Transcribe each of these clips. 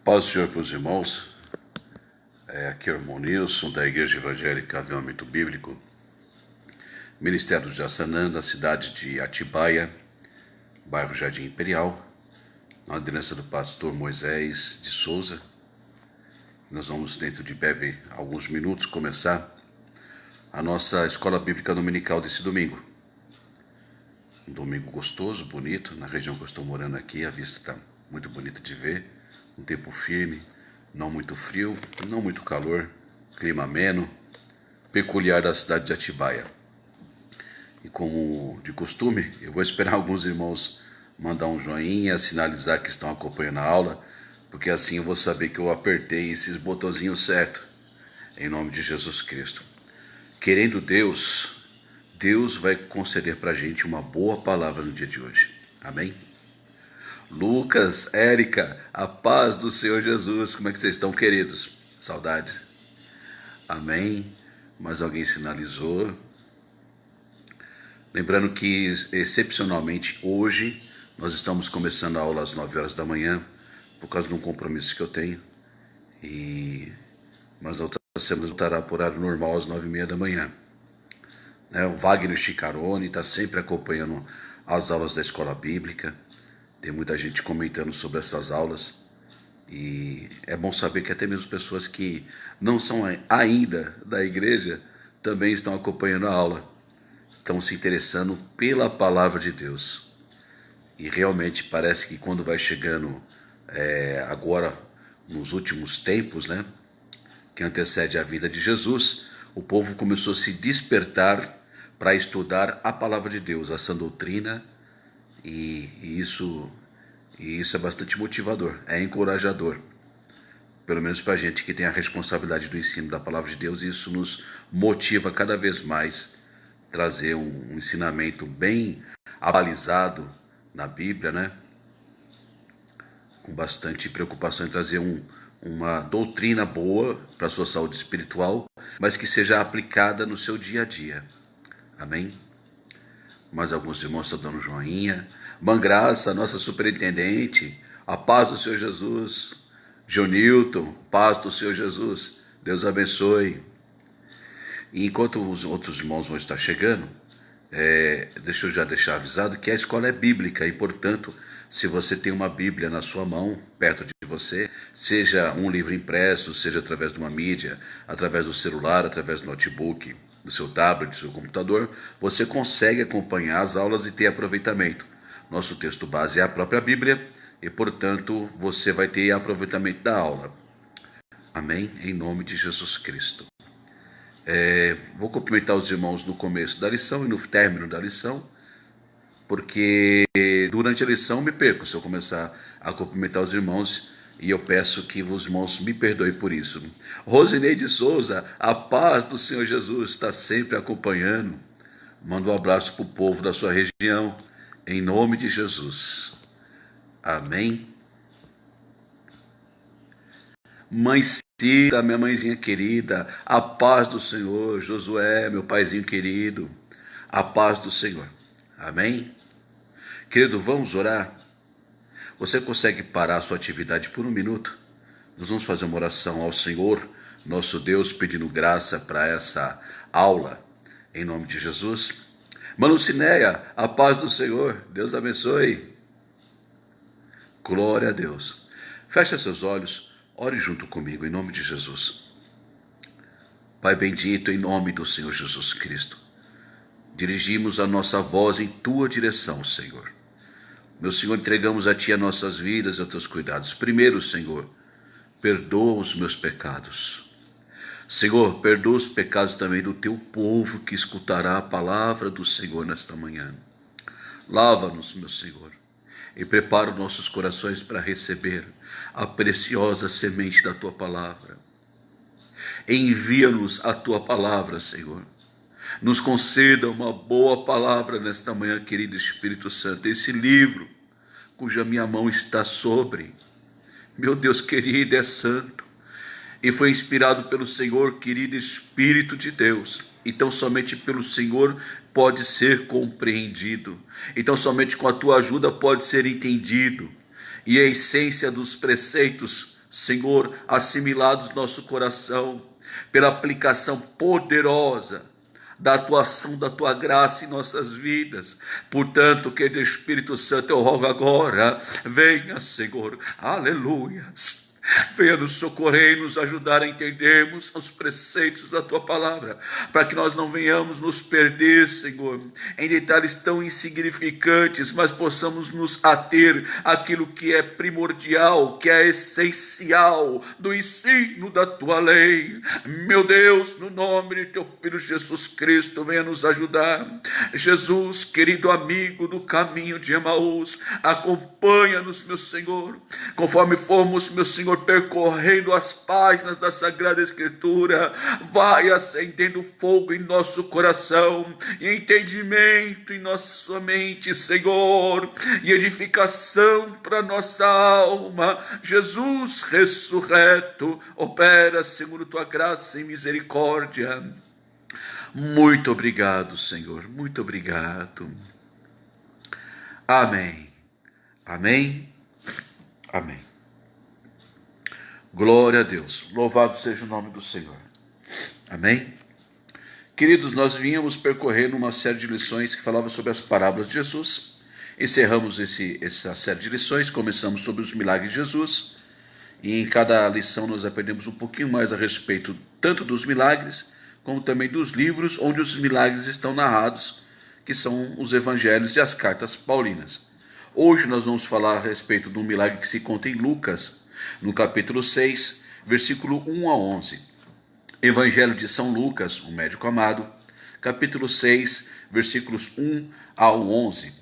Paz do Senhor para os irmãos. Aqui é o irmão Nilson, da Igreja Evangélica Avivamento Bíblico, Ministério de Jaçanã, da cidade de Atibaia, bairro Jardim Imperial, na liderança do pastor Moisés de Souza. Nós vamos, dentro de breve, alguns minutos, começar a nossa escola bíblica dominical desse domingo. Um domingo gostoso, bonito, na região que eu estou morando aqui, a vista está muito bonita de ver, um tempo firme, não muito frio, não muito calor, clima ameno, peculiar da cidade de Atibaia. E como de costume, eu vou esperar alguns irmãos mandar um joinha, sinalizar que estão acompanhando a aula, porque assim eu vou saber que eu apertei esses botõezinhos certo, em nome de Jesus Cristo. Querendo Deus, Deus vai conceder para a gente uma boa palavra no dia de hoje. Amém? Lucas, Érica, a paz do Senhor Jesus. Como é que vocês estão, queridos? Saudades. Amém? Mas alguém sinalizou. Lembrando que, excepcionalmente, hoje, nós estamos começando a aula às 9 horas da manhã, por causa de um compromisso que eu tenho. Mas na outra semana voltará por horário normal às 9h30 da manhã. O Wagner Chicarone está sempre acompanhando as aulas da escola bíblica. Tem muita gente comentando sobre essas aulas. E é bom saber que até mesmo pessoas que não são ainda da igreja também estão acompanhando a aula. Estão se interessando pela palavra de Deus. E realmente parece que quando vai chegando agora nos últimos tempos, que antecede a vida de Jesus, o povo começou a se despertar para estudar a palavra de Deus, a sã doutrina, e isso é bastante motivador, é encorajador, pelo menos para a gente que tem a responsabilidade do ensino da palavra de Deus. Isso nos motiva cada vez mais a trazer um ensinamento bem abalizado na Bíblia, com bastante preocupação em trazer uma doutrina boa para a sua saúde espiritual, mas que seja aplicada no seu dia a dia. Amém? Mas alguns irmãos estão dando joinha. Mangraça, nossa superintendente, a paz do Senhor Jesus. Jonilton, paz do Senhor Jesus. Deus abençoe. E enquanto os outros irmãos vão estar chegando, deixa eu já deixar avisado que a escola é bíblica e, portanto, se você tem uma Bíblia na sua mão, perto de você, seja um livro impresso, seja através de uma mídia, através do celular, através do notebook, do seu tablet, do seu computador, você consegue acompanhar as aulas e ter aproveitamento. Nosso texto base é a própria Bíblia e, portanto, você vai ter aproveitamento da aula. Amém? Em nome de Jesus Cristo. Vou cumprimentar os irmãos no começo da lição e no término da lição, porque durante a lição me perco se eu começar a cumprimentar os irmãos, e eu peço que os irmãos me perdoem por isso. Rosineide Souza, a paz do Senhor Jesus está sempre acompanhando. Manda um abraço para o povo da sua região, em nome de Jesus. Amém? Mãe Cida, minha mãezinha querida, a paz do Senhor. Josué, meu paizinho querido, a paz do Senhor. Amém? Querido, vamos orar? Você consegue parar a sua atividade por um minuto? Nós vamos fazer uma oração ao Senhor, nosso Deus, pedindo graça para essa aula, em nome de Jesus. Manucinéia, a paz do Senhor, Deus abençoe. Glória a Deus. Feche seus olhos, ore junto comigo, em nome de Jesus. Pai bendito, em nome do Senhor Jesus Cristo, dirigimos a nossa voz em Tua direção, Senhor. Meu Senhor, entregamos a Ti as nossas vidas e os Teus cuidados. Primeiro, Senhor, perdoa os meus pecados. Senhor, perdoa os pecados também do Teu povo que escutará a palavra do Senhor nesta manhã. Lava-nos, meu Senhor, e prepara os nossos corações para receber a preciosa semente da Tua palavra. Envia-nos a Tua palavra, Senhor. Nos conceda uma boa palavra nesta manhã, querido Espírito Santo. Esse livro, cuja minha mão está sobre, meu Deus querido, é santo e foi inspirado pelo Senhor, querido Espírito de Deus. Então somente pelo Senhor pode ser compreendido. Então somente com a Tua ajuda pode ser entendido. E a essência dos preceitos Senhor, assimilados nosso coração pela aplicação poderosa da atuação da tua graça em nossas vidas. Portanto, querido Espírito Santo, eu rogo agora, venha, Senhor, aleluia. Venha nos socorrer e nos ajudar a entendermos os preceitos da Tua Palavra, para que nós não venhamos nos perder, Senhor, em detalhes tão insignificantes, mas possamos nos ater àquilo que é primordial, que é essencial do ensino da Tua lei. Meu Deus, no nome de Teu Filho Jesus Cristo, venha nos ajudar. Jesus, querido amigo do caminho de Emaús, acompanha-nos, meu Senhor, conforme formos, meu Senhor, percorrendo as páginas da Sagrada Escritura, vai acendendo fogo em nosso coração, e entendimento em nossa mente, Senhor, e edificação para nossa alma. Jesus ressurreto, opera segundo tua graça e misericórdia. Muito obrigado, Senhor, muito obrigado. Amém, amém, amém. Glória a Deus, louvado seja o nome do Senhor, amém? Queridos, nós vínhamos percorrendo uma série de lições que falavam sobre as parábolas de Jesus. Encerramos essa série de lições, começamos sobre os milagres de Jesus, e em cada lição nós aprendemos um pouquinho mais a respeito tanto dos milagres, como também dos livros onde os milagres estão narrados, que são os evangelhos e as cartas paulinas. Hoje nós vamos falar a respeito de um milagre que se conta em Lucas, no capítulo 6, versículo 1 a 11. Evangelho de São Lucas, o médico amado, capítulo 6, versículos 1 ao 11.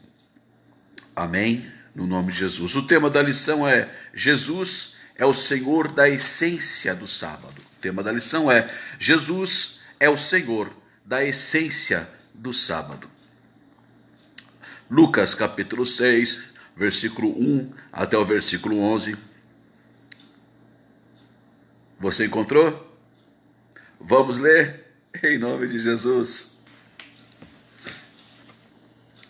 Amém? No nome de Jesus. O tema da lição é: Jesus é o Senhor da essência do sábado. O tema da lição é: Jesus é o Senhor da essência do sábado. Lucas, capítulo 6, versículo 1 até o versículo 11. Você encontrou? Vamos ler? Em nome de Jesus.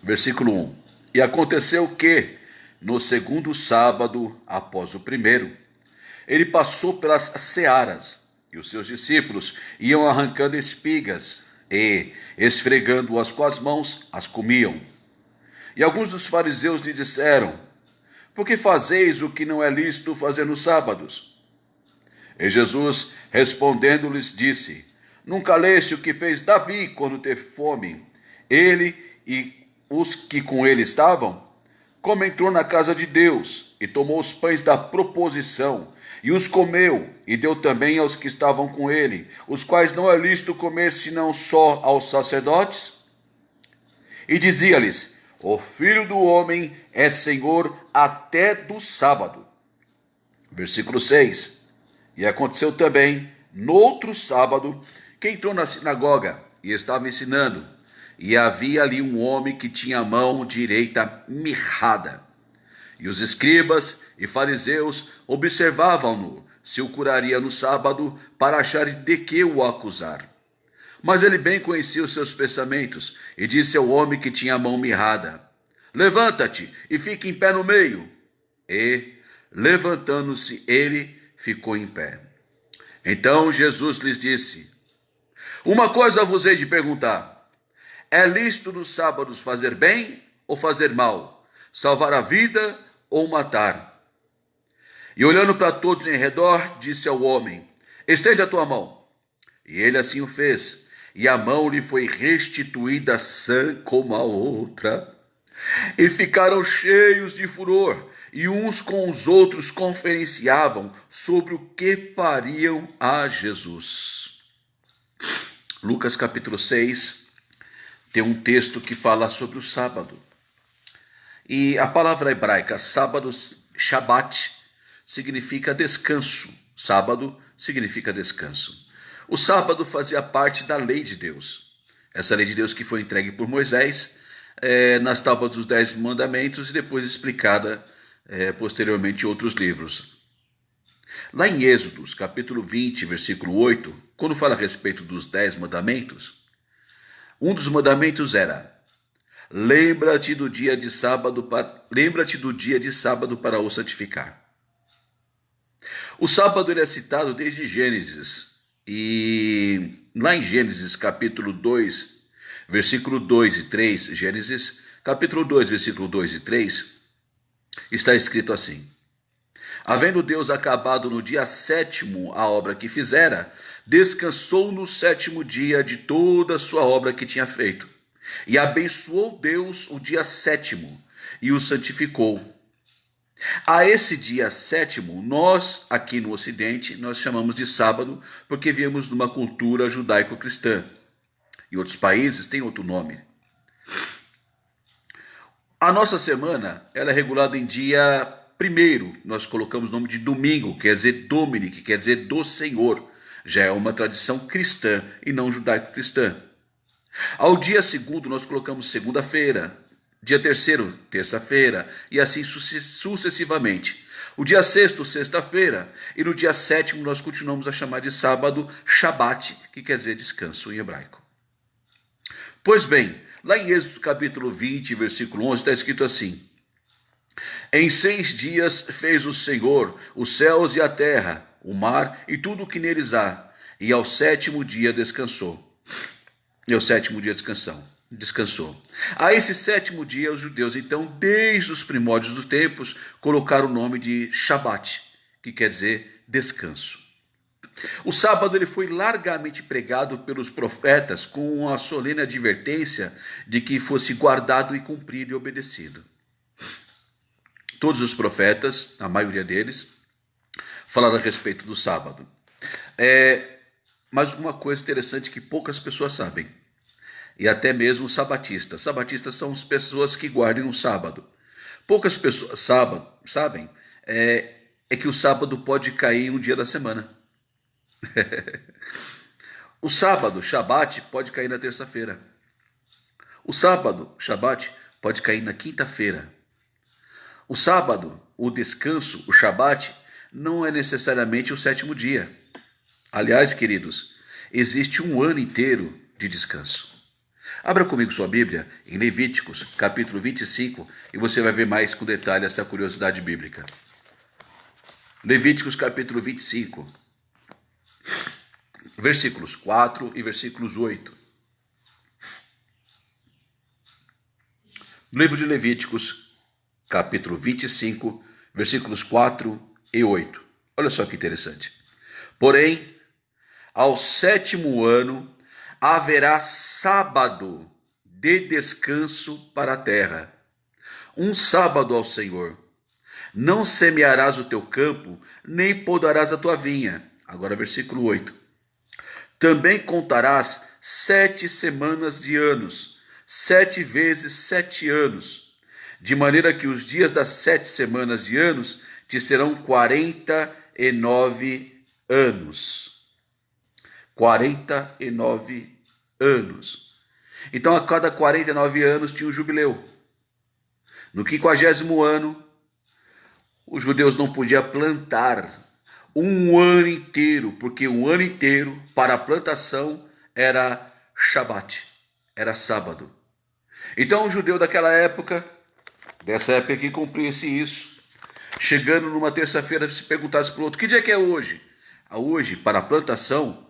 Versículo 1. E aconteceu que, no segundo sábado, após o primeiro, ele passou pelas searas, e os seus discípulos iam arrancando espigas, e, esfregando-as com as mãos, as comiam. E alguns dos fariseus lhe disseram: por que fazeis o que não é lícito fazer nos sábados? E Jesus, respondendo-lhes, disse: nunca leste o que fez Davi quando teve fome? Ele e os que com ele estavam? Como entrou na casa de Deus, e tomou os pães da proposição, e os comeu, e deu também aos que estavam com ele, os quais não é lícito comer senão só aos sacerdotes? E dizia-lhes: o Filho do Homem é Senhor até do sábado. Versículo 6. E aconteceu também, no outro sábado, que entrou na sinagoga e estava ensinando, e havia ali um homem que tinha a mão direita mirrada. E os escribas e fariseus observavam-no, se o curaria no sábado, para achar de que o acusar. Mas ele bem conhecia os seus pensamentos, e disse ao homem que tinha a mão mirrada: levanta-te e fique em pé no meio. E, levantando-se ele, ficou em pé. Então Jesus lhes disse: uma coisa vos hei de perguntar: é lícito nos sábados fazer bem ou fazer mal? Salvar a vida ou matar? E olhando para todos em redor, disse ao homem: estende a tua mão. E ele assim o fez, e a mão lhe foi restituída sã como a outra. E ficaram cheios de furor, e uns com os outros conferenciavam sobre o que fariam a Jesus. Lucas capítulo 6 tem um texto que fala sobre o sábado. E a palavra hebraica sábado, Shabbat, significa descanso. Sábado significa descanso. O sábado fazia parte da lei de Deus. Essa lei de Deus que foi entregue por Moisés nas tábuas dos 10 mandamentos e depois explicada posteriormente em outros livros. Lá em Êxodos, capítulo 20, versículo 8, quando fala a respeito dos 10 mandamentos, um dos mandamentos era: lembra-te do dia de sábado para o santificar. O sábado ele é citado desde Gênesis. E lá em Gênesis capítulo 2, versículo 2 e 3, Gênesis capítulo 2, versículo 2 e 3, está escrito assim: havendo Deus acabado no dia sétimo a obra que fizera, descansou no sétimo dia de toda a sua obra que tinha feito. E abençoou Deus o dia sétimo e o santificou. A esse dia sétimo, nós aqui no Ocidente, nós chamamos de sábado, porque viemos de uma cultura judaico-cristã. Em outros países tem outro nome. A nossa semana ela é regulada em dia primeiro, nós colocamos o nome de domingo, quer dizer Domini, que quer dizer do Senhor. Já é uma tradição cristã e não judaico-cristã. Ao dia segundo, nós colocamos segunda-feira. Dia terceiro, terça-feira, e assim sucessivamente. O dia sexto, sexta-feira, e no dia sétimo nós continuamos a chamar de sábado, Shabat, que quer dizer descanso em hebraico. Pois bem, lá em Êxodo capítulo 20, versículo 11, está escrito assim: em 6 dias fez o Senhor os céus e a terra, o mar e tudo o que neles há, e ao sétimo dia descansou. E ao sétimo dia descansou. A esse sétimo dia, os judeus, então, desde os primórdios dos tempos, colocaram o nome de Shabat, que quer dizer descanso. O sábado ele foi largamente pregado pelos profetas com a solene advertência de que fosse guardado e cumprido e obedecido. Todos os profetas, a maioria deles, falaram a respeito do sábado. Mas uma coisa interessante que poucas pessoas sabem, e até mesmo os sabatistas. Sabatistas são as pessoas que guardam o sábado. Poucas pessoas sabem que o sábado pode cair um dia da semana. O sábado, Shabat, pode cair na terça-feira. O sábado, Shabat, pode cair na quinta-feira. O sábado, o descanso, o Shabat, não é necessariamente o sétimo dia. Aliás, queridos, existe um ano inteiro de descanso. Abra comigo sua Bíblia em Levíticos, capítulo 25, e você vai ver mais com detalhe essa curiosidade bíblica. Levíticos, capítulo 25, versículos 4 e versículos 8. No livro de Levíticos, capítulo 25, versículos 4 e 8. Olha só que interessante. Porém, ao sétimo ano, haverá sábado de descanso para a terra, um sábado ao Senhor. Não semearás o teu campo, nem podarás a tua vinha. Agora versículo 8. Também contarás 7 semanas de anos, 7 vezes 7 anos, de maneira que os dias das 7 semanas de anos te serão 49 anos. 49 anos. Então, a cada 49 anos tinha um jubileu. No 50º ano, os judeus não podiam plantar um ano inteiro, porque um ano inteiro para a plantação era Shabat, era sábado. Então, o judeu daquela época, dessa época que cumpria-se isso, chegando numa terça-feira, se perguntasse para o outro: que dia que é hoje? Hoje, para a plantação,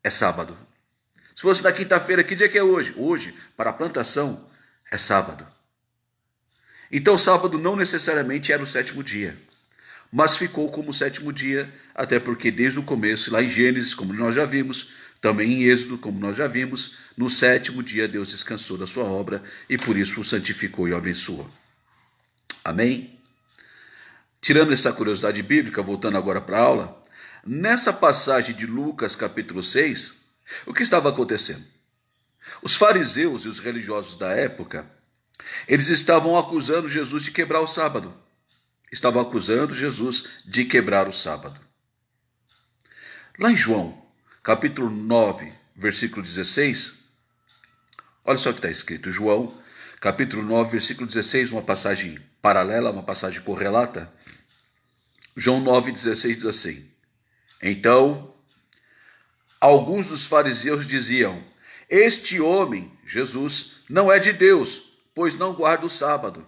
é sábado. Se fosse na quinta-feira, que dia que é hoje? Hoje, para a plantação, é sábado. Então, sábado não necessariamente era o sétimo dia, mas ficou como o sétimo dia, até porque desde o começo, lá em Gênesis, como nós já vimos, também em Êxodo, como nós já vimos, no sétimo dia Deus descansou da sua obra e por isso o santificou e o abençoou. Amém? Tirando essa curiosidade bíblica, voltando agora para a aula, nessa passagem de Lucas capítulo 6, o que estava acontecendo? Os fariseus e os religiosos da época, eles estavam acusando Jesus de quebrar o sábado. Estavam acusando Jesus de quebrar o sábado. Lá em João, capítulo 9, versículo 16, olha só o que está escrito. João, capítulo 9, versículo 16, uma passagem paralela, uma passagem correlata. João 9, 16 diz assim: então, alguns dos fariseus diziam: este homem, Jesus, não é de Deus, pois não guarda o sábado.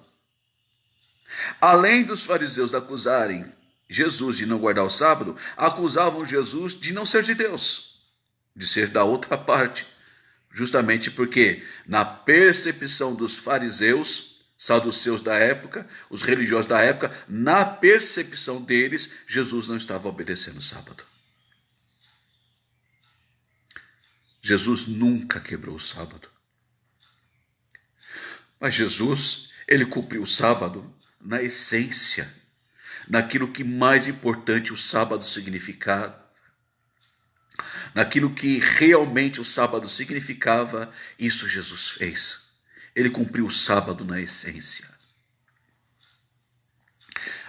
Além dos fariseus acusarem Jesus de não guardar o sábado, acusavam Jesus de não ser de Deus, de ser da outra parte. Justamente porque, na percepção dos fariseus, saduceus da época, os religiosos da época, na percepção deles, Jesus não estava obedecendo o sábado. Jesus nunca quebrou o sábado. Mas Jesus, ele cumpriu o sábado na essência, naquilo que mais importante o sábado significava, naquilo que realmente o sábado significava, isso Jesus fez. Ele cumpriu o sábado na essência.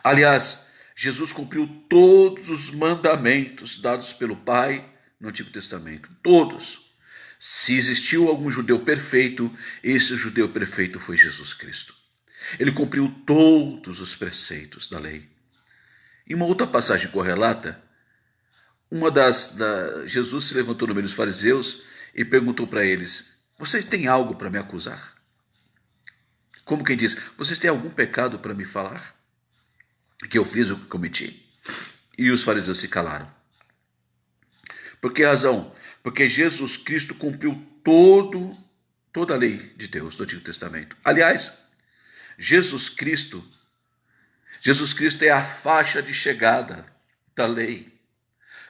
Aliás, Jesus cumpriu todos os mandamentos dados pelo Pai no Antigo Testamento. Todos. Se existiu algum judeu perfeito, esse judeu perfeito foi Jesus Cristo. Ele cumpriu todos os preceitos da lei. Em uma outra passagem correlata, Jesus se levantou no meio dos fariseus e perguntou para eles: vocês têm algo para me acusar? Como quem diz, vocês têm algum pecado para me falar? Que eu fiz o que cometi? E os fariseus se calaram. Por que razão? Porque Jesus Cristo cumpriu toda a lei de Deus do Antigo Testamento. Aliás, Jesus Cristo é a faixa de chegada da lei.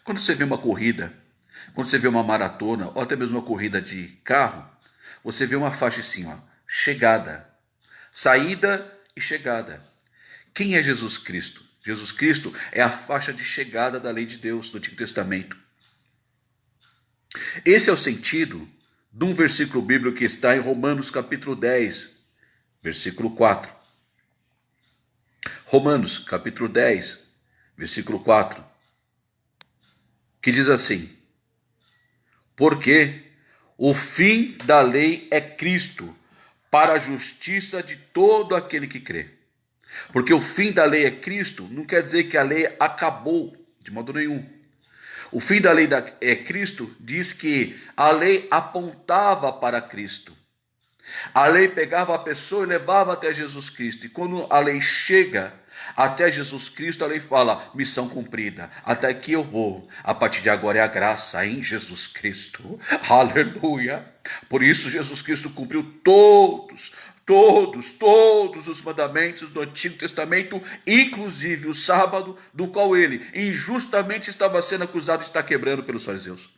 Quando você vê uma corrida, quando você vê uma maratona, ou até mesmo uma corrida de carro, você vê uma faixa assim, ó, chegada, saída e chegada. Quem é Jesus Cristo? Jesus Cristo é a faixa de chegada da lei de Deus no Antigo Testamento. Esse é o sentido de um versículo bíblico que está em Romanos capítulo 10, versículo 4. Romanos capítulo 10, versículo 4. Que diz assim: porque o fim da lei é Cristo, para a justiça de todo aquele que crê. Porque o fim da lei é Cristo, não quer dizer que a lei acabou, de modo nenhum. O fim da lei é Cristo diz que a lei apontava para Cristo. A lei pegava a pessoa e levava até Jesus Cristo. E quando a lei chega até Jesus Cristo, a lei fala, missão cumprida, até aqui eu vou. A partir de agora é a graça em Jesus Cristo. Aleluia! Por isso Jesus Cristo cumpriu todos os mandamentos do Antigo Testamento, inclusive o sábado, do qual ele injustamente estava sendo acusado de estar quebrando pelos fariseus.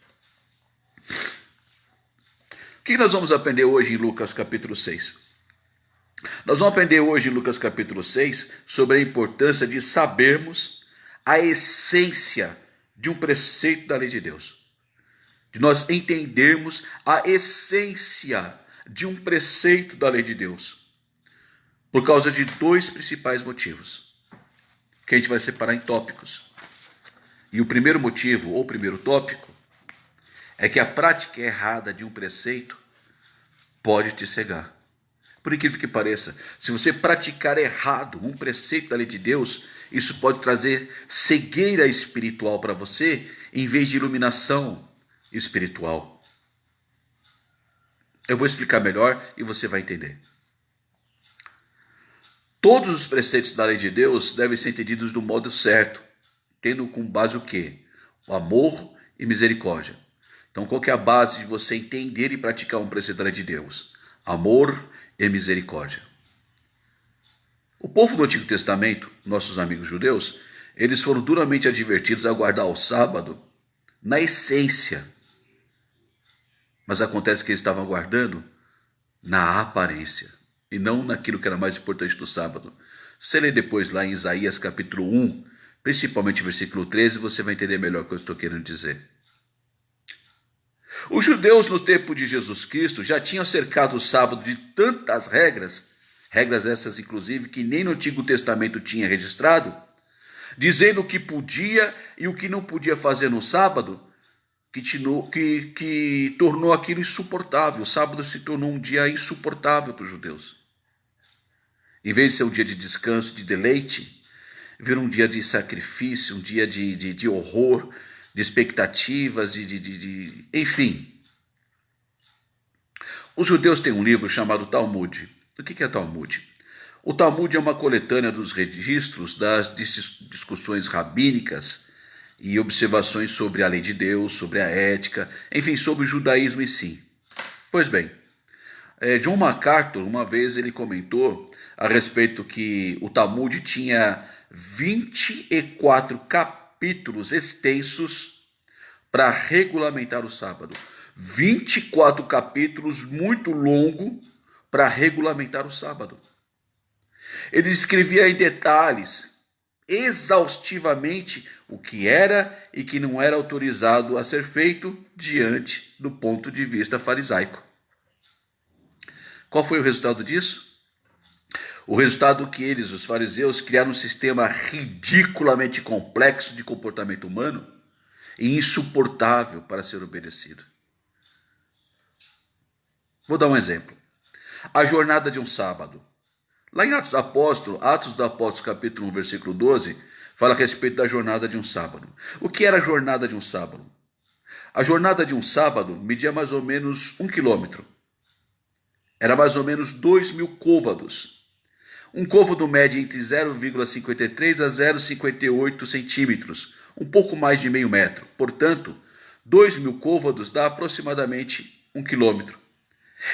O que nós vamos aprender hoje em Lucas capítulo 6? Nós vamos aprender hoje em Lucas capítulo 6 sobre a importância de sabermos a essência de um preceito da lei de Deus. De nós entendermos a essência de um preceito da lei de Deus. Por causa de dois principais motivos, que a gente vai separar em tópicos. E o primeiro motivo, ou primeiro tópico, é que a prática errada de um preceito pode te cegar. Por incrível que pareça, se você praticar errado um preceito da lei de Deus, isso pode trazer cegueira espiritual para você, em vez de iluminação espiritual. Eu vou explicar melhor e você vai entender. Todos os preceitos da lei de Deus devem ser entendidos do modo certo, tendo como base o quê? O amor e misericórdia. Então, qual que é a base de você entender e praticar um preceito da lei de Deus? Amor e misericórdia. O povo do Antigo Testamento, nossos amigos judeus, eles foram duramente advertidos a guardar o sábado na essência. Mas acontece que eles estavam guardando na aparência e não naquilo que era mais importante do sábado. Você lê depois lá em Isaías capítulo 1, principalmente versículo 13, você vai entender melhor o que eu estou querendo dizer. Os judeus no tempo de Jesus Cristo já tinham cercado o sábado de tantas regras essas inclusive que nem no Antigo Testamento tinha registrado, dizendo o que podia e o que não podia fazer no sábado, que tornou aquilo insuportável. O sábado se tornou um dia insuportável para os judeus. Em vez de ser um dia de descanso, de deleite, virou um dia de sacrifício, um dia de horror, de expectativas, enfim. Os judeus têm um livro chamado Talmud. O que é Talmud? O Talmud é uma coletânea dos registros das discussões rabínicas e observações sobre a lei de Deus, sobre a ética, enfim, sobre o judaísmo em si. Pois bem, John MacArthur, uma vez ele comentou a respeito que o Talmud tinha 24 capítulos extensos para regulamentar o sábado. 24 capítulos muito longo para regulamentar o sábado. Ele descrevia em detalhes, exaustivamente, o que era e que não era autorizado a ser feito diante do ponto de vista farisaico. Qual foi o resultado disso? O resultado que eles, os fariseus, criaram um sistema ridiculamente complexo de comportamento humano e insuportável para ser obedecido. Vou dar um exemplo. A jornada de um sábado. Lá em Atos dos Apóstolos, capítulo 1, versículo 12, fala a respeito da jornada de um sábado. O que era a jornada de um sábado? A jornada de um sábado media mais ou menos 1 quilômetro. Era mais ou menos 2.000 côvados. Um côvado mede entre 0,53 a 0,58 centímetros, um pouco mais de meio metro. Portanto, 2.000 côvados dá aproximadamente 1 quilômetro.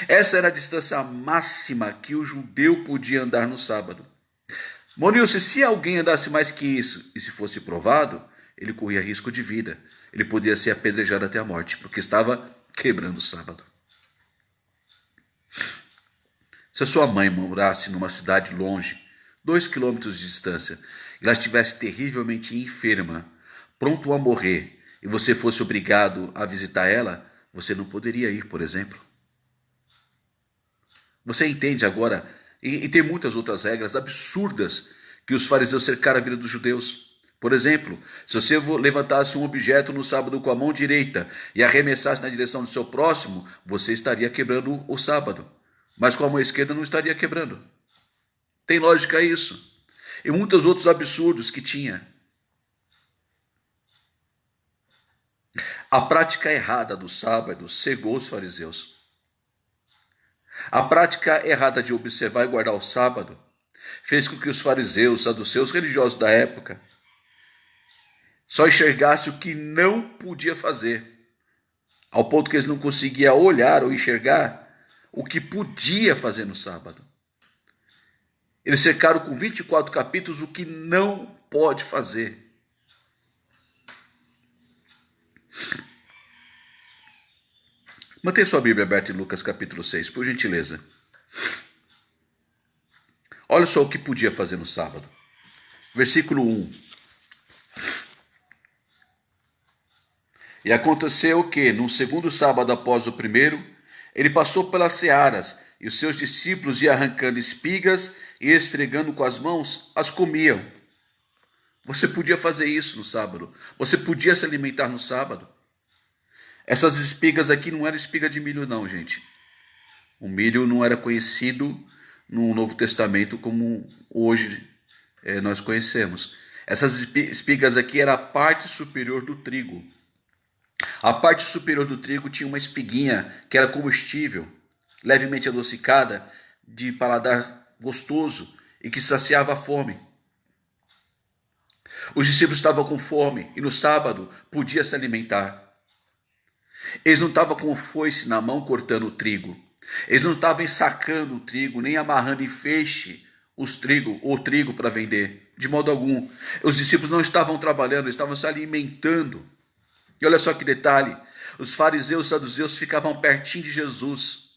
Essa era a distância máxima que o judeu podia andar no sábado. Monilson, se alguém andasse mais que isso, e se fosse provado, ele corria risco de vida. Ele podia ser apedrejado até a morte, porque estava quebrando o sábado. Se a sua mãe morasse numa cidade longe, 2 quilômetros de distância, e ela estivesse terrivelmente enferma, pronto a morrer, e você fosse obrigado a visitar ela, você não poderia ir, por exemplo. Você entende agora? E tem muitas outras regras absurdas que os fariseus cercaram a vida dos judeus. Por exemplo, se você levantasse um objeto no sábado com a mão direita e arremessasse na direção do seu próximo, você estaria quebrando o sábado. Mas com a mão esquerda não estaria quebrando. Tem lógica isso. E muitos outros absurdos que tinha. A prática errada do sábado cegou os fariseus. A prática errada de observar e guardar o sábado fez com que os fariseus, saduceus religiosos da época, só enxergassem o que não podia fazer, ao ponto que eles não conseguiam olhar ou enxergar o que podia fazer no sábado. Eles cercaram com 24 capítulos o que não pode fazer. Mantenha sua Bíblia aberta em Lucas capítulo 6, por gentileza. Olha só o que podia fazer no sábado. Versículo 1. E aconteceu que, no segundo sábado após o primeiro, ele passou pelas searas, e os seus discípulos iam arrancando espigas e esfregando com as mãos, as comiam. Você podia fazer isso no sábado. Você podia se alimentar no sábado. Essas espigas aqui não eram espiga de milho não, gente. O milho não era conhecido no Novo Testamento como hoje nós conhecemos. Essas espigas aqui era a parte superior do trigo. A parte superior do trigo tinha uma espiguinha que era comestível, levemente adocicada, de paladar gostoso e que saciava a fome. Os discípulos estavam com fome e no sábado podia se alimentar. Eles não estavam com foice na mão cortando o trigo. Eles não estavam ensacando o trigo, nem amarrando em feixe o trigo para vender, de modo algum. Os discípulos não estavam trabalhando, eles estavam se alimentando. E olha só que detalhe, os fariseus e saduceus ficavam pertinho de Jesus.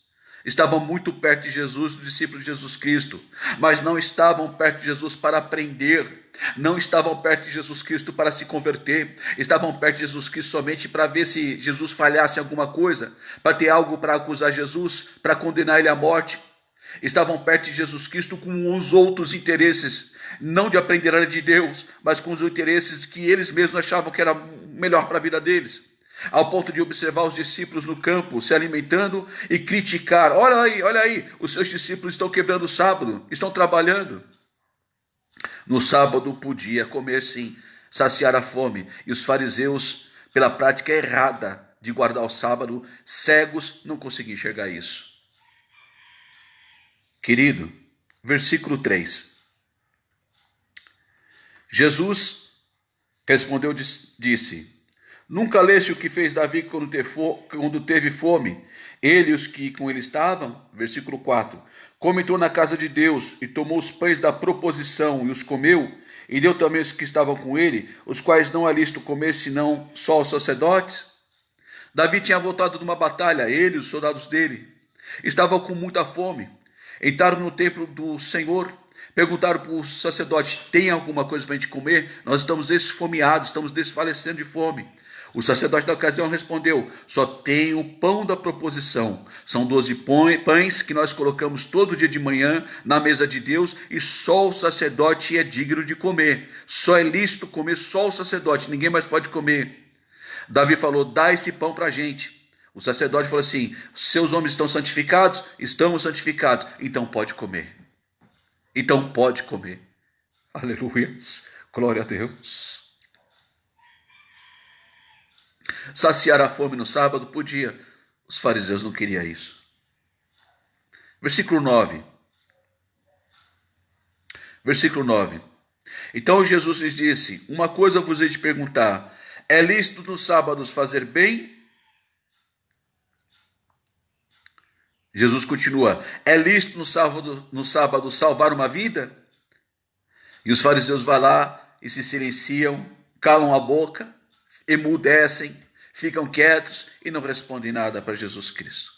Estavam muito perto de Jesus, dos discípulos de Jesus Cristo, mas não estavam perto de Jesus para aprender, não estavam perto de Jesus Cristo para se converter, estavam perto de Jesus Cristo somente para ver se Jesus falhasse em alguma coisa, para ter algo para acusar Jesus, para condenar ele à morte. Estavam perto de Jesus Cristo com os outros interesses, não de aprender a lei de Deus, mas com os interesses que eles mesmos achavam que era melhor para a vida deles. Ao ponto de observar os discípulos no campo se alimentando e criticar. Olha aí, os seus discípulos estão quebrando o sábado, estão trabalhando. No sábado podia comer sim, saciar a fome. E os fariseus, pela prática errada de guardar o sábado, cegos, não conseguiam enxergar isso. Querido, versículo 3. Jesus respondeu, disse: Nunca leste o que fez Davi quando teve fome? Ele e os que com ele estavam? Versículo 4. Como entrou na casa de Deus e tomou os pães da proposição e os comeu, e deu também os que estavam com ele, os quais não é lícito comer senão só os sacerdotes? Davi tinha voltado de uma batalha, ele e os soldados dele. Estavam com muita fome. Entraram no templo do Senhor, perguntaram para o sacerdote: tem alguma coisa para a gente comer? Nós estamos esfomeados, estamos desfalecendo de fome. O sacerdote da ocasião respondeu: só tem o pão da proposição. São 12 pães que nós colocamos todo dia de manhã na mesa de Deus, e só o sacerdote é digno de comer. Só é lícito comer só o sacerdote, ninguém mais pode comer. Davi falou: dá esse pão para a gente. O sacerdote falou assim: seus homens estão santificados? Estamos santificados. Então pode comer. Então pode comer. Aleluia. Glória a Deus. Saciar a fome no sábado podia. Os fariseus não queriam isso. Versículo 9. Versículo 9. Então Jesus lhes disse: uma coisa eu vos hei de perguntar. É lícito nos sábados fazer bem? Jesus continua: é lícito no sábado salvar uma vida? E os fariseus vão lá e se silenciam, calam a boca, emudecem, ficam quietos e não respondem nada para Jesus Cristo.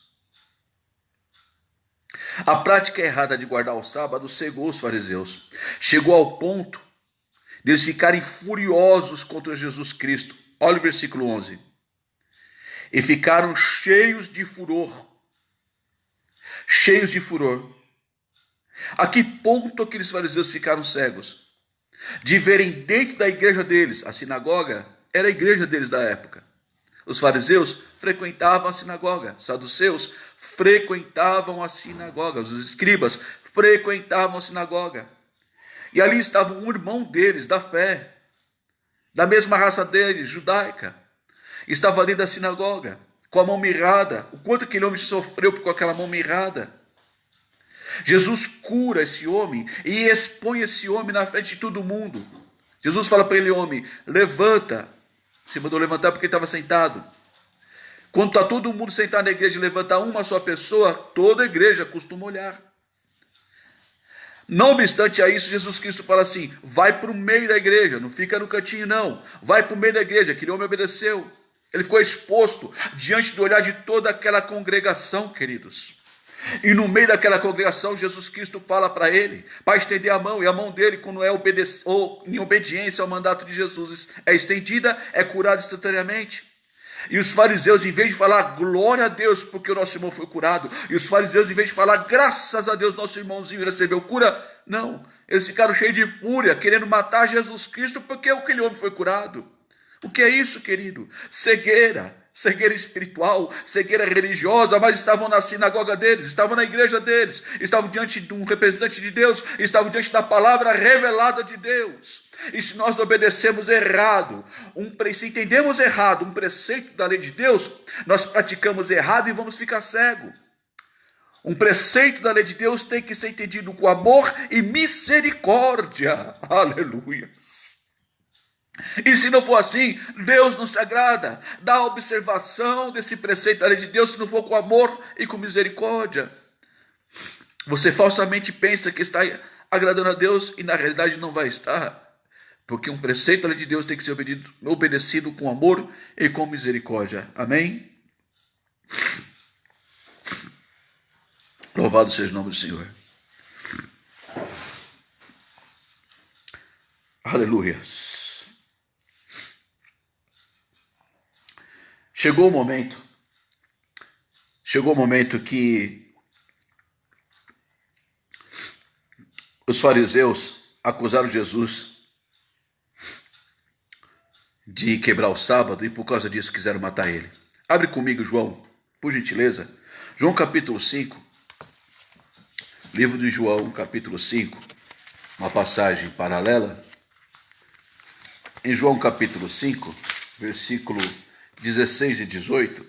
A prática errada de guardar o sábado cegou os fariseus. Chegou ao ponto de eles ficarem furiosos contra Jesus Cristo. Olha o versículo 11. E ficaram cheios de furor. Cheios de furor. A que ponto aqueles fariseus ficaram cegos? De verem dentro da igreja deles, a sinagoga era a igreja deles da época. Os fariseus frequentavam a sinagoga, os saduceus frequentavam a sinagoga, os escribas frequentavam a sinagoga. E ali estava um irmão deles, da fé, da mesma raça deles, judaica. Estava ali da sinagoga, com a mão mirrada. O quanto aquele homem sofreu com aquela mão mirrada. Jesus cura esse homem e expõe esse homem na frente de todo mundo. Jesus fala para ele: homem, levanta. Se mandou levantar porque ele estava sentado. Quando está todo mundo sentado na igreja e levanta uma só pessoa, toda a igreja costuma olhar. Não obstante a isso, Jesus Cristo fala assim: vai para o meio da igreja, não fica no cantinho não. Vai para o meio da igreja. Aquele homem obedeceu. Ele ficou exposto diante do olhar de toda aquela congregação, queridos. E no meio daquela congregação, Jesus Cristo fala para ele, para estender a mão, e a mão dele, quando é em obediência ao mandato de Jesus, é estendida, é curado instantaneamente. E os fariseus, em vez de falar glória a Deus, porque o nosso irmão foi curado, e os fariseus, em vez de falar graças a Deus, nosso irmãozinho recebeu cura, não, eles ficaram cheios de fúria, querendo matar Jesus Cristo, porque aquele homem foi curado. O que é isso, querido? Cegueira espiritual, cegueira religiosa, mas estavam na sinagoga deles, estavam na igreja deles, estavam diante de um representante de Deus, estavam diante da palavra revelada de Deus. E se nós obedecemos errado, se entendemos errado um preceito da lei de Deus, nós praticamos errado e vamos ficar cegos. Um preceito da lei de Deus tem que ser entendido com amor e misericórdia. Aleluia. E se não for assim, Deus não se agrada da observação desse preceito da lei de Deus, se não for com amor e com misericórdia. Você falsamente pensa que está agradando a Deus e na realidade não vai estar. Porque um preceito da lei de Deus tem que ser obedecido com amor e com misericórdia. Amém? Louvado seja o nome do Senhor. Aleluia. Chegou o momento que os fariseus acusaram Jesus de quebrar o sábado e por causa disso quiseram matar ele. Abre comigo, João, por gentileza. João capítulo 5. Livro de João, capítulo 5. Uma passagem paralela. Em João capítulo 5, versículo 16 e 18,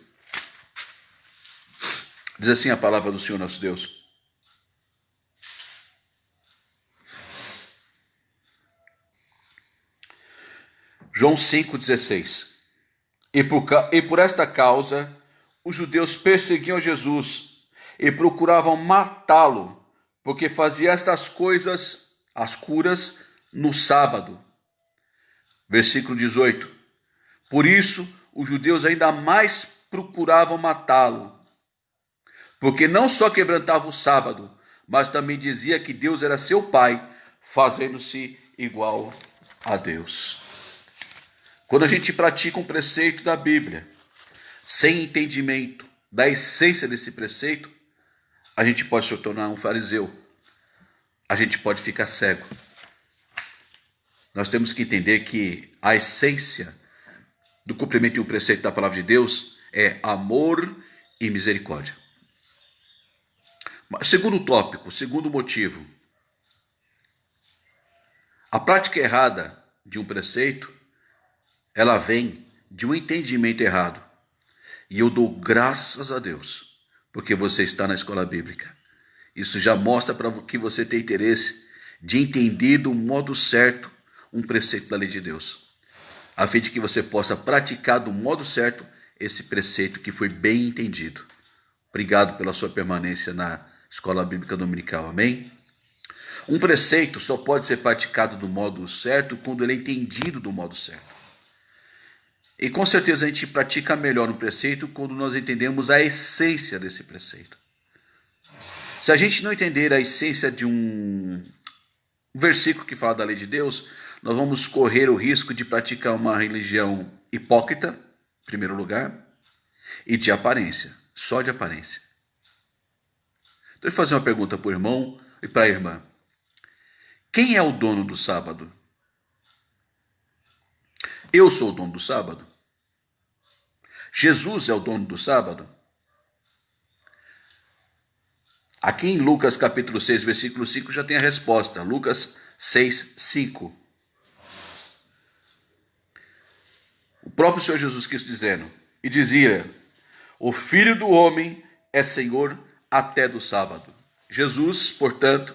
diz assim a palavra do Senhor nosso Deus: João 5,16. E por esta causa, os judeus perseguiam Jesus e procuravam matá-lo, porque fazia estas coisas, as curas, no sábado. Versículo 18. Por isso, os judeus ainda mais procuravam matá-lo, porque não só quebrantava o sábado, mas também dizia que Deus era seu pai, fazendo-se igual a Deus. Quando a gente pratica um preceito da Bíblia, sem entendimento da essência desse preceito, a gente pode se tornar um fariseu. A gente pode ficar cego. Nós temos que entender que a essência do cumprimento de um preceito da palavra de Deus é amor e misericórdia. Mas, segundo tópico, segundo motivo, a prática errada de um preceito, ela vem de um entendimento errado. E eu dou graças a Deus, porque você está na escola bíblica. Isso já mostra para que você tem interesse de entender do modo certo um preceito da lei de Deus, a fim de que você possa praticar do modo certo esse preceito que foi bem entendido. Obrigado pela sua permanência na escola bíblica dominical, amém? Um preceito só pode ser praticado do modo certo quando ele é entendido do modo certo. E com certeza a gente pratica melhor um preceito quando nós entendemos a essência desse preceito. Se a gente não entender a essência de um versículo que fala da lei de Deus, nós vamos correr o risco de praticar uma religião hipócrita, em primeiro lugar, e de aparência, só de aparência. Deixa eu fazer uma pergunta para o irmão e para a irmã. Quem é o dono do sábado? Eu sou o dono do sábado? Jesus é o dono do sábado? Aqui em Lucas capítulo 6, versículo 5, já tem a resposta. Lucas 6, 5. O próprio Senhor Jesus Cristo dizendo, e dizia, o Filho do Homem é Senhor até do sábado. Jesus, portanto,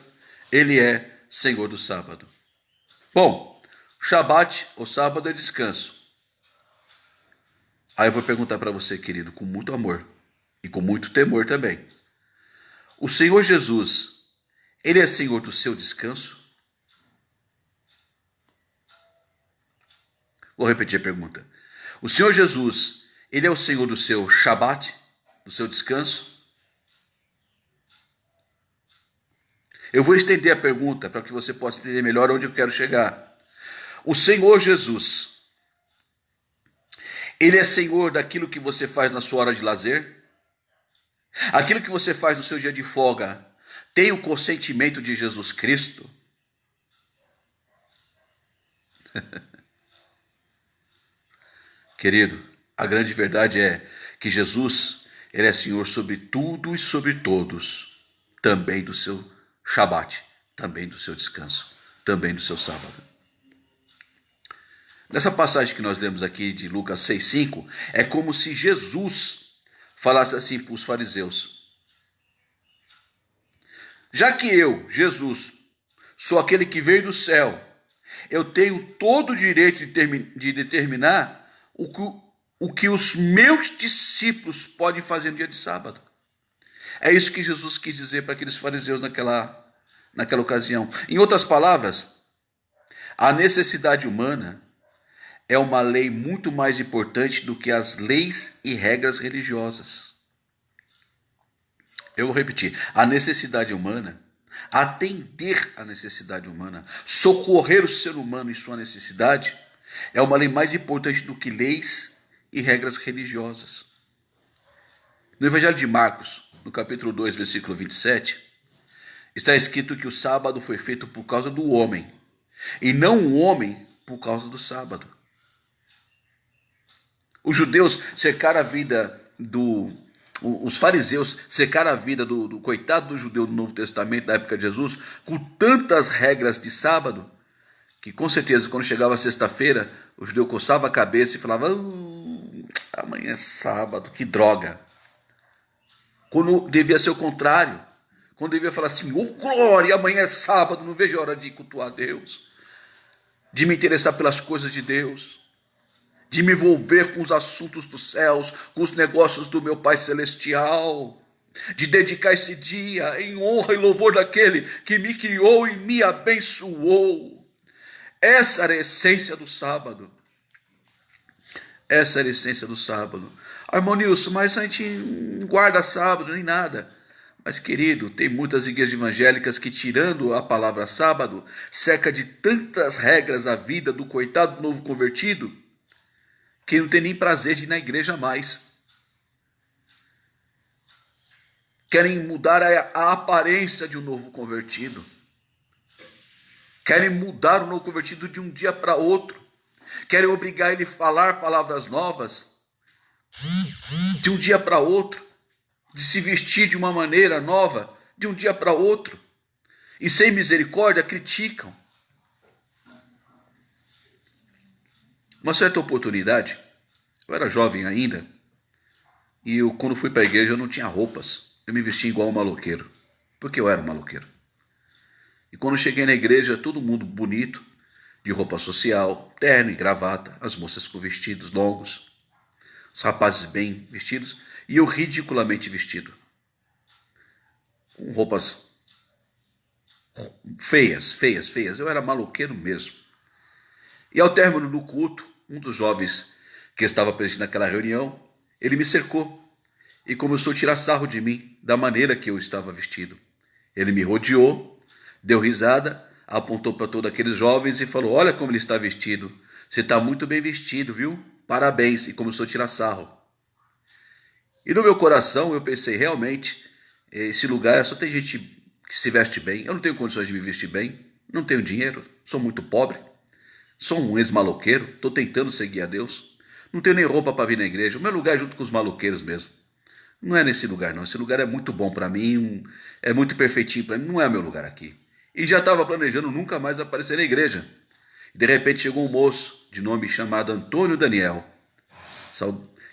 ele é Senhor do sábado. Bom, Shabat, ou sábado, é descanso. Aí eu vou perguntar para você, querido, com muito amor e com muito temor também. O Senhor Jesus, ele é Senhor do seu descanso? Vou repetir a pergunta. O Senhor Jesus, ele é o Senhor do seu Shabat, do seu descanso? Eu vou estender a pergunta para que você possa entender melhor onde eu quero chegar. O Senhor Jesus, ele é Senhor daquilo que você faz na sua hora de lazer? Aquilo que você faz no seu dia de folga tem o consentimento de Jesus Cristo? Querido, a grande verdade é que Jesus, ele é Senhor sobre tudo e sobre todos, também do seu Shabat, também do seu descanso, também do seu sábado. Nessa passagem que nós lemos aqui de Lucas 6,5, é como se Jesus falasse assim para os fariseus. Já que eu, Jesus, sou aquele que veio do céu, eu tenho todo o direito de determinar o que os meus discípulos podem fazer no dia de sábado. É isso que Jesus quis dizer para aqueles fariseus naquela ocasião. Em outras palavras, a necessidade humana é uma lei muito mais importante do que as leis e regras religiosas. Eu vou repetir. A necessidade humana, atender à necessidade humana, socorrer o ser humano em sua necessidade, é uma lei mais importante do que leis e regras religiosas. No Evangelho de Marcos, no capítulo 2, versículo 27, está escrito que o sábado foi feito por causa do homem, e não o homem por causa do sábado. Os judeus cercaram a vida os fariseus cercaram a vida do coitado do judeu do Novo Testamento, da época de Jesus, com tantas regras de sábado, que com certeza quando chegava a sexta-feira, o judeu coçava a cabeça e falava, amanhã é sábado, que droga. Quando devia ser o contrário, quando devia falar assim, glória, amanhã é sábado, não vejo a hora de cultuar a Deus, de me interessar pelas coisas de Deus. de me envolver com os assuntos dos céus, com os negócios do meu Pai Celestial, de dedicar esse dia em honra e louvor daquele que me criou e me abençoou. Essa era a essência do sábado. Essa era a essência do sábado. Irmão Nilson, mas a gente não guarda sábado nem nada. Mas, querido, tem muitas igrejas evangélicas que, tirando a palavra sábado, cerca de tantas regras da vida do coitado do novo convertido, que não tem nem prazer de ir na igreja mais. Querem mudar a aparência de um novo convertido. Querem mudar o novo convertido de um dia para outro. Querem obrigar ele a falar palavras novas de um dia para outro, de se vestir de uma maneira nova de um dia para outro, e sem misericórdia criticam. Uma certa oportunidade, eu era jovem ainda, e quando fui para a igreja eu não tinha roupas, eu me vestia igual um maloqueiro, porque eu era um maloqueiro. E quando cheguei na igreja, todo mundo bonito, de roupa social, terno e gravata, as moças com vestidos longos, os rapazes bem vestidos, e eu ridiculamente vestido, com roupas feias, eu era maloqueiro mesmo. E ao término do culto, um dos jovens que estava presente naquela reunião, ele me cercou e começou a tirar sarro de mim, da maneira que eu estava vestido. Ele me rodeou, deu risada, apontou para todos aqueles jovens e falou: olha como ele está vestido, você está muito bem vestido, viu? Parabéns, e começou a tirar sarro. E no meu coração eu pensei, realmente, esse lugar só tem gente que se veste bem, eu não tenho condições de me vestir bem, não tenho dinheiro, sou muito pobre, sou um ex-maloqueiro, estou tentando seguir a Deus, não tenho nem roupa para vir na igreja, o meu lugar é junto com os maloqueiros mesmo. Não é nesse lugar não, esse lugar é muito bom para mim, é muito perfeitinho para mim, não é meu lugar aqui. E já estava planejando nunca mais aparecer na igreja. De repente chegou um moço de nome chamado Antônio Daniel.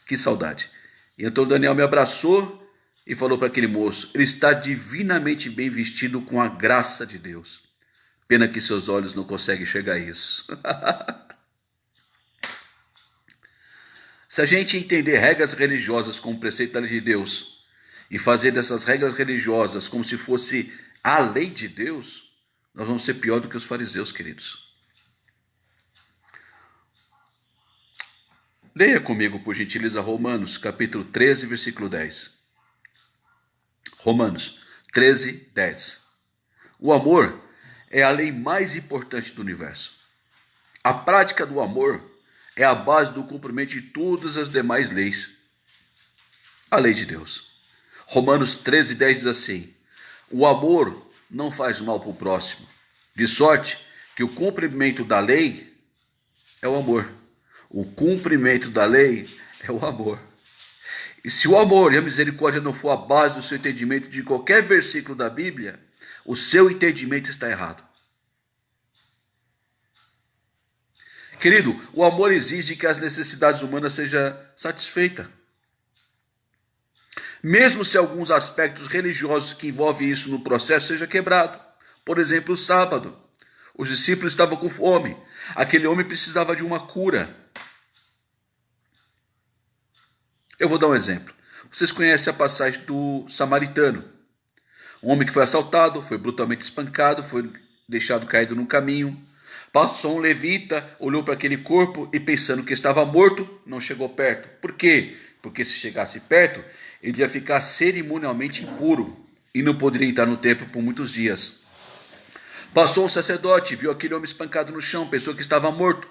Que saudade. E Antônio Daniel me abraçou e falou para aquele moço: ele está divinamente bem vestido com a graça de Deus. Pena que seus olhos não conseguem enxergar isso. Se a gente entender regras religiosas como preceito da lei de Deus e fazer dessas regras religiosas como se fosse a lei de Deus, nós vamos ser pior do que os fariseus, queridos. Leia comigo, por gentileza, Romanos, capítulo 13, versículo 10. Romanos 13, 10. O amor é a lei mais importante do universo. A prática do amor é a base do cumprimento de todas as demais leis. A lei de Deus. Romanos 13, 10 diz assim: o amor não faz mal para o próximo, de sorte que o cumprimento da lei é o amor. O cumprimento da lei é o amor. E se o amor e a misericórdia não for a base do seu entendimento de qualquer versículo da Bíblia, o seu entendimento está errado. Querido, o amor exige que as necessidades humanas sejam satisfeitas. Mesmo se alguns aspectos religiosos que envolvem isso no processo seja quebrado. Por exemplo, o sábado. Os discípulos estavam com fome. Aquele homem precisava de uma cura. Eu vou dar um exemplo. Vocês conhecem a passagem do samaritano. Um homem que foi assaltado, foi brutalmente espancado, foi deixado caído no caminho. Passou um levita, olhou para aquele corpo e, pensando que estava morto, não chegou perto. Por quê? Porque se chegasse perto, ele ia ficar cerimonialmente impuro e não poderia entrar no templo por muitos dias. Passou um sacerdote, viu aquele homem espancado no chão, pensou que estava morto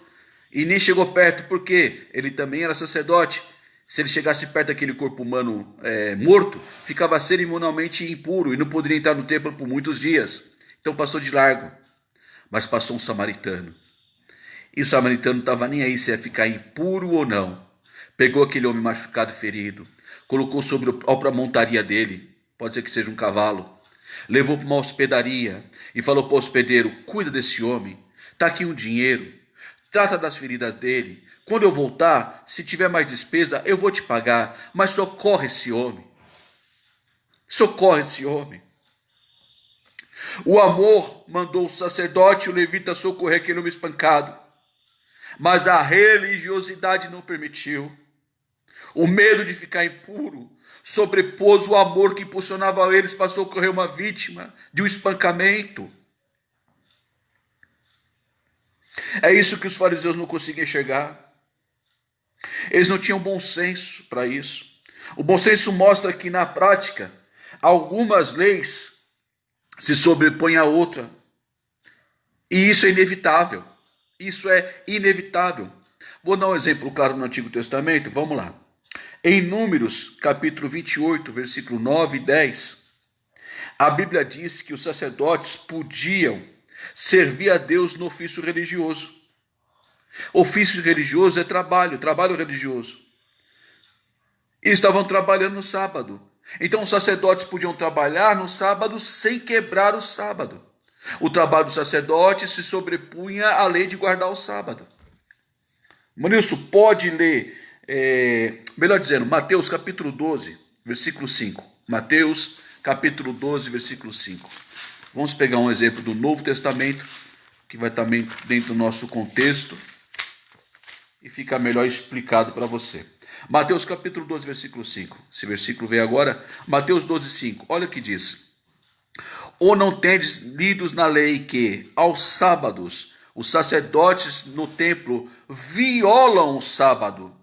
e nem chegou perto. Por quê? Ele também era sacerdote. Se ele chegasse perto daquele corpo humano morto, ficava cerimonialmente impuro e não poderia entrar no templo por muitos dias. Então passou de largo. Mas passou um samaritano. E o samaritano não estava nem aí se ia ficar impuro ou não. Pegou aquele homem machucado e ferido, colocou sobre a própria montaria dele, pode ser que seja um cavalo, levou para uma hospedaria e falou para o hospedeiro: cuida desse homem, está aqui um dinheiro, trata das feridas dele, quando eu voltar, se tiver mais despesa, eu vou te pagar, mas socorre esse homem. Socorre esse homem. O amor mandou o sacerdote e o levita socorrer aquele homem espancado. Mas a religiosidade não permitiu. O medo de ficar impuro sobrepôs o amor que impulsionava eles para socorrer uma vítima de um espancamento. É isso que os fariseus não conseguiam enxergar. Eles não tinham bom senso para isso. O bom senso mostra que, na prática, algumas leis se sobrepõem a outra. E isso é inevitável. Isso é inevitável. Vou dar um exemplo claro no Antigo Testamento. Vamos lá. Em Números, capítulo 28, versículo 9 e 10, a Bíblia diz que os sacerdotes podiam servir a Deus no ofício religioso. Ofício religioso é trabalho religioso. E estavam trabalhando no sábado. Então os sacerdotes podiam trabalhar no sábado sem quebrar o sábado. O trabalho do sacerdote se sobrepunha à lei de guardar o sábado. Manilson, pode ler, melhor dizendo, Mateus capítulo 12, versículo 5. Mateus capítulo 12, versículo 5. Vamos pegar um exemplo do Novo Testamento, que vai também dentro do nosso contexto, e fica melhor explicado para você. Mateus capítulo 12, versículo 5. Esse versículo vem agora. Mateus 12, 5. Olha o que diz. Ou não tendes lidos na lei que, aos sábados, os sacerdotes no templo violam o sábado.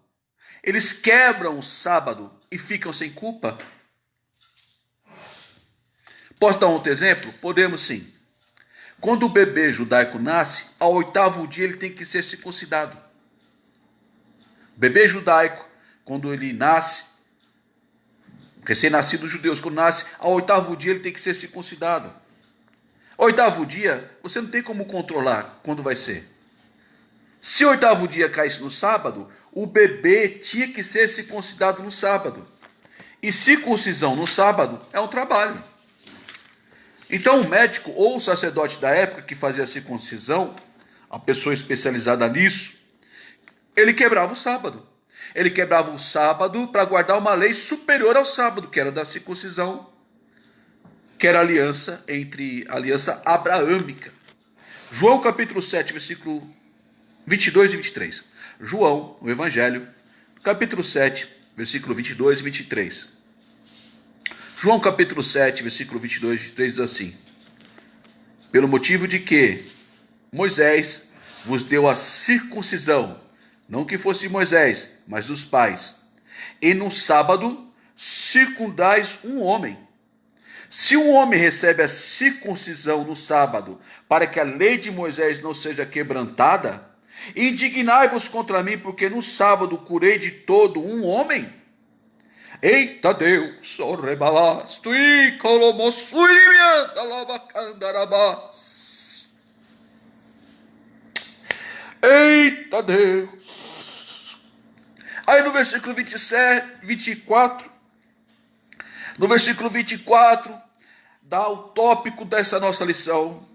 Eles quebram o sábado e ficam sem culpa? Posso dar um outro exemplo? Podemos sim. Quando o bebê judaico nasce, ao 8º dia ele tem que ser circuncidado. O bebê judaico, quando ele nasce, recém-nascido judeus, quando nasce, ao 8º dia ele tem que ser circuncidado. Ao 8º dia, você não tem como controlar quando vai ser. Se o 8º dia caísse no sábado, o bebê tinha que ser circuncidado no sábado. E circuncisão no sábado é um trabalho. Então o médico ou o sacerdote da época que fazia a circuncisão, a pessoa especializada nisso, ele quebrava o sábado. Ele quebrava o sábado para guardar uma lei superior ao sábado, que era da circuncisão, que era a aliança abraâmica. João capítulo 7, versículo 22 e 23. João, o Evangelho, capítulo 7, versículo 22 e 23. João capítulo 7, versículo 22 e 23 diz assim: pelo motivo de que Moisés vos deu a circuncisão, não que fosse Moisés, mas os pais, e no sábado circundais um homem. Se um homem recebe a circuncisão no sábado, para que a lei de Moisés não seja quebrantada, indignai-vos contra mim, porque no sábado curei de todo um homem. Eita Deus, o rebalasto e colomossuirianta lavacandarabás. Eita Deus. Aí no versículo 24, no versículo 24, dá o tópico dessa nossa lição.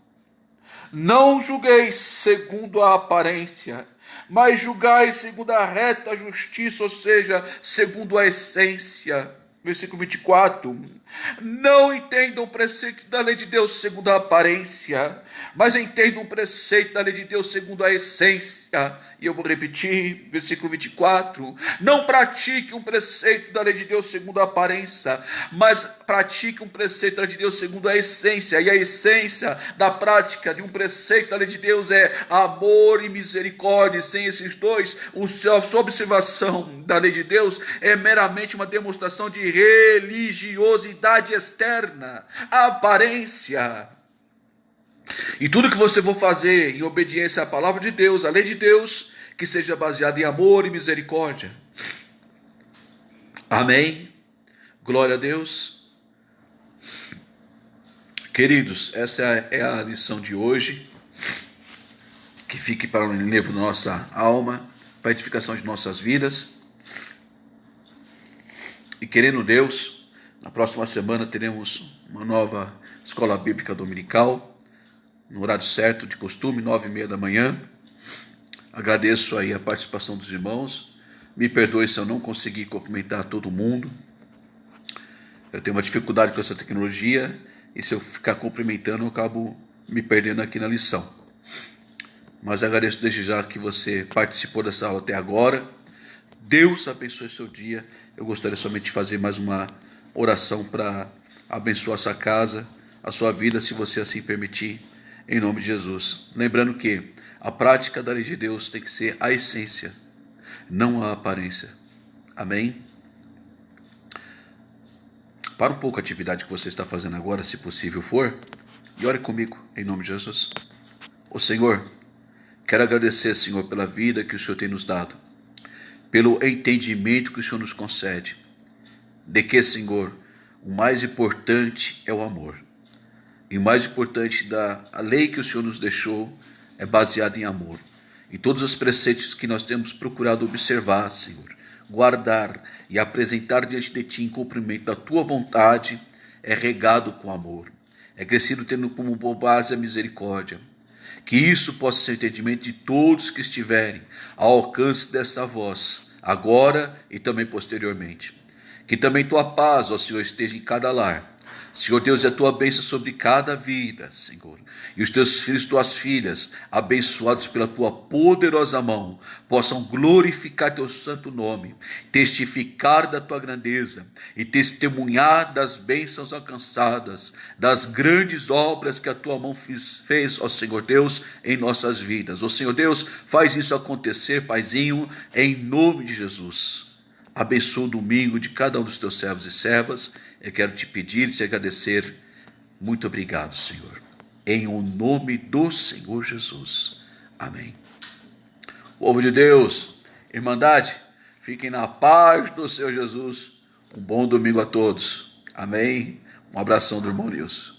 Não julgueis segundo a aparência, mas julgai segundo a reta justiça, ou seja, segundo a essência. Versículo 24. Não entendam o preceito da lei de Deus segundo a aparência, mas entendam o preceito da lei de Deus segundo a essência. E eu vou repetir, versículo 24. Não pratique um preceito da lei de Deus segundo a aparência, mas pratique um preceito da lei de Deus segundo a essência. E a essência da prática de um preceito da lei de Deus é amor e misericórdia. Sem esses dois, a sua observação da lei de Deus é meramente uma demonstração de religiosidade externa, aparência. E tudo que você for fazer em obediência à palavra de Deus, à lei de Deus, que seja baseado em amor e misericórdia. Amém? Glória a Deus. Queridos, essa é a lição de hoje, que fique para o enlevo da nossa alma, para a edificação de nossas vidas. E querendo Deus, na próxima semana teremos uma nova escola bíblica dominical, no horário certo, de costume, 9h30 da manhã. Agradeço aí a participação dos irmãos. Me perdoe se eu não conseguir cumprimentar todo mundo. Eu tenho uma dificuldade com essa tecnologia, e se eu ficar cumprimentando, eu acabo me perdendo aqui na lição. Mas agradeço desde já que você participou dessa aula até agora. Deus abençoe seu dia. Eu gostaria somente de fazer mais uma oração para abençoar essa casa, a sua vida, se você assim permitir, em nome de Jesus. Lembrando que a prática da lei de Deus tem que ser a essência, não a aparência. Amém? Para um pouco a atividade que você está fazendo agora, se possível for, e ore comigo, em nome de Jesus. Ô Senhor, quero agradecer, Senhor, pela vida que o Senhor tem nos dado, pelo entendimento que o Senhor nos concede, de que, Senhor, o mais importante é o amor. E o mais importante da lei que o Senhor nos deixou é baseada em amor. E todos os preceitos que nós temos procurado observar, Senhor, guardar e apresentar diante de Ti em cumprimento da Tua vontade, é regado com amor. É crescido tendo como base a misericórdia. Que isso possa ser o entendimento de todos que estiverem ao alcance dessa voz, agora e também posteriormente. Que também Tua paz, ó Senhor, esteja em cada lar. Senhor Deus, é a Tua bênção sobre cada vida, Senhor. E os Teus filhos, Tuas filhas, abençoados pela Tua poderosa mão, possam glorificar Teu santo nome, testificar da Tua grandeza e testemunhar das bênçãos alcançadas, das grandes obras que a Tua mão fez, ó Senhor Deus, em nossas vidas. Ó Senhor Deus, faz isso acontecer, Paizinho, em nome de Jesus. Abençoa o domingo de cada um dos Teus servos e servas. Eu quero te pedir e te agradecer. Muito obrigado, Senhor. Em o nome do Senhor Jesus. Amém. Povo de Deus, Irmandade, fiquem na paz do Senhor Jesus. Um bom domingo a todos. Amém. Um abração do irmão Nilson.